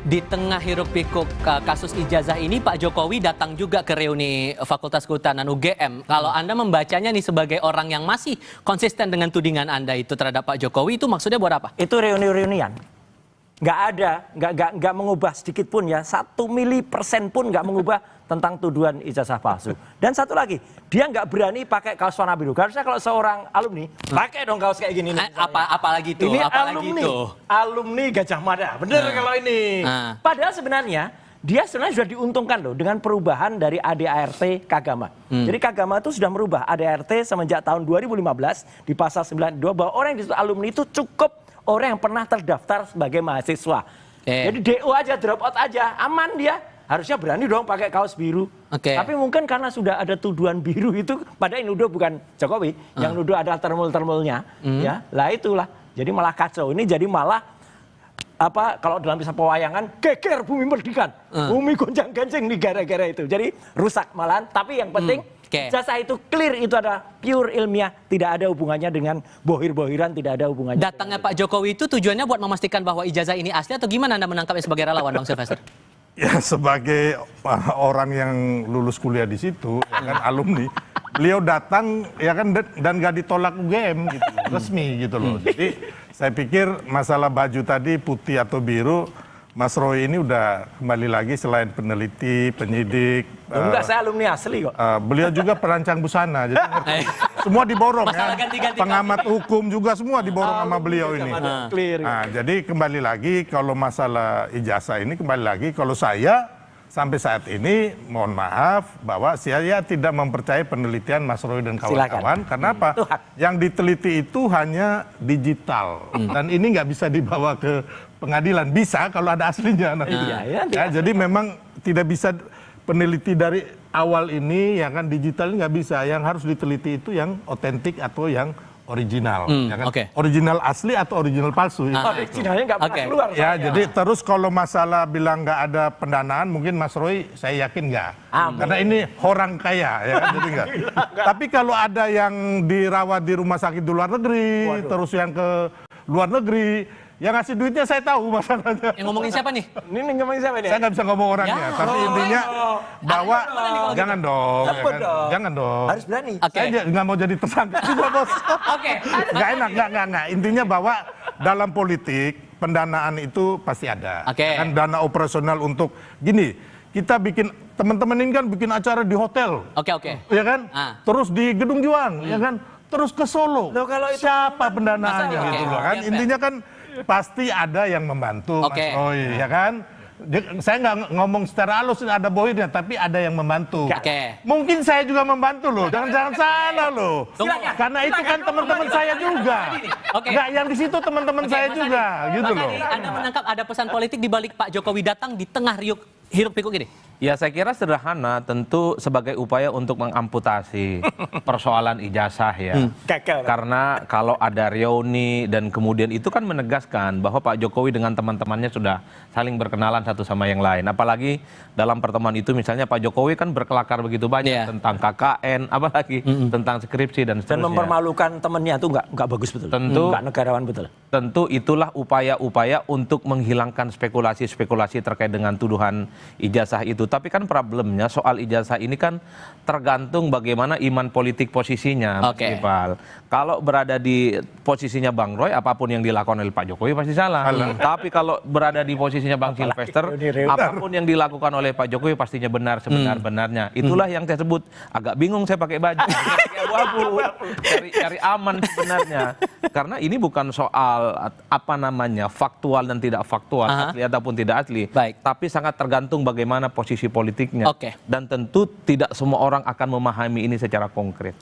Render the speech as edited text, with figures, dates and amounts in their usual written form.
Di tengah hiruk-pikuk kasus ijazah ini, Pak Jokowi datang juga ke reuni Fakultas Kehutanan UGM. Kalau Anda membacanya nih sebagai orang yang masih konsisten dengan tudingan Anda itu terhadap Pak Jokowi, itu maksudnya buat apa? Itu reuni-reunian. Nggak ada, nggak mengubah sedikit pun ya, 1 milipersen pun nggak mengubah tentang tuduhan ijazah palsu. Dan satu lagi, dia nggak berani pakai kaos warna biru. Harusnya kalau seorang alumni, pakai dong kaos kayak gini. Apalagi itu? Ini apalagi alumni Gajah Mada, bener kalau ini. Padahal sebenarnya, dia sebenarnya sudah diuntungkan loh dengan perubahan dari ADART Kagama. Jadi Kagama itu sudah merubah ADART semenjak tahun 2015 di pasal 92 bahwa orang yang disebut alumni itu cukup orang yang pernah terdaftar sebagai mahasiswa. Jadi DO aja, drop out aja, aman dia. Harusnya berani dong pakai kaos biru. Tapi mungkin karena sudah ada tuduhan biru itu, padahal yang nuduh bukan Jokowi, yang nuduh adalah termul-termulnya. Ya, lah itulah. Jadi malah kacau. Ini jadi malah kalau dalam kisah pewayangan, geger bumi merdikan, bumi gonjang-ganjing nih gara-gara itu. Jadi rusak malahan. Tapi yang penting ijazah itu clear, itu ada pure ilmiah, tidak ada hubungannya dengan bohir-bohiran, tidak ada hubungannya. Datangnya Pak Jokowi itu tujuannya buat memastikan bahwa ijazah ini asli atau gimana Anda menangkapnya sebagai relawan, Bang Sylvester? Ya sebagai orang yang lulus kuliah di situ, ya kan, alumni, beliau datang ya kan dan gak ditolak UGM gitu, resmi gitu loh. Jadi saya pikir masalah baju tadi putih atau biru, Mas Roy ini udah kembali lagi selain peneliti, penyidik. Enggak, saya alumni asli kok. Beliau juga perancang busana, jadi semua diborong ya. Pengamat hukum juga semua diborong sama beliau ini. Nah, jadi kembali lagi kalau masalah ijazah ini kembali lagi kalau saya sampai saat ini mohon maaf bahwa saya tidak mempercayai penelitian Mas Roy dan kawan-kawan. Karena apa? Yang diteliti itu hanya digital dan ini nggak bisa dibawa ke pengadilan. Bisa kalau ada aslinya. Jadi memang tidak bisa peneliti dari awal ini ya kan digital nggak bisa. Yang harus diteliti itu yang otentik atau yang original, ya kan? Original asli atau original palsu. Originalnya nggak pernah keluar. Ya, jadi terus kalau masalah bilang nggak ada pendanaan, mungkin Mas Roy saya yakin nggak. Karena ini orang kaya, ya kan? Jadi nggak. Tapi kalau ada yang dirawat di rumah sakit di luar negeri, terus yang ke luar negeri, yang ngasih duitnya saya tahu masalahnya. Yang ngomongin siapa nih? Ini ngomongin siapa nih? Saya nggak bisa ngomong orangnya, tapi intinya bahwa jangan dong, ya kan? Jangan dong. Harus berani. Saya nggak mau jadi tersangka juga, Bos. Nggak enak, nggak. Intinya bahwa dalam politik pendanaan itu pasti ada. Kan dana operasional untuk gini. Kita bikin teman-teman ini kan bikin acara di hotel. Ya kan? Terus di Gedung Juang, ya kan? Terus ke Solo. Siapa pendanaannya gitu loh kan? Intinya kan pasti ada yang membantu Mas Roy, ya kan? Saya nggak ngomong secara halus ada bohirnya, tapi ada yang membantu. Mungkin saya juga membantu loh, jangan salah loh. Karena itu kan teman-teman saya juga. Nggak yang di situ teman-teman saya juga, gitu loh. Anda menangkap ada pesan politik di balik Pak Jokowi datang di tengah hiruk-pikuk ini? Ya saya kira sederhana, tentu sebagai upaya untuk mengamputasi persoalan ijazah ya. Karena kalau ada reuni dan kemudian itu kan menegaskan bahwa Pak Jokowi dengan teman-temannya sudah saling berkenalan satu sama yang lain. Apalagi dalam pertemuan itu misalnya Pak Jokowi kan berkelakar begitu banyak tentang KKN, apalagi tentang skripsi dan seterusnya. Dan mempermalukan temannya itu nggak bagus betul. Tentu nggak negarawan betul. Tentu itulah upaya-upaya untuk menghilangkan spekulasi-spekulasi terkait dengan tuduhan ijazah itu. Tapi kan problemnya soal ijazah ini kan tergantung bagaimana iman politik posisinya, Mas Ipal. Kalau berada di posisinya Bang Roy, apapun yang dilakukan oleh Pak Jokowi pasti salah. Tapi kalau berada di posisinya Bang Sylvester, apapun yang dilakukan oleh Pak Jokowi pastinya benar sebenar-benarnya. Itulah yang saya sebut agak bingung saya pakai baju, pakai abu-abu, cari aman sebenarnya. Karena ini bukan soal faktual dan tidak faktual, asli ataupun tidak asli. Tapi sangat tergantung bagaimana posisi politiknya. Dan tentu tidak semua orang akan memahami ini secara konkret.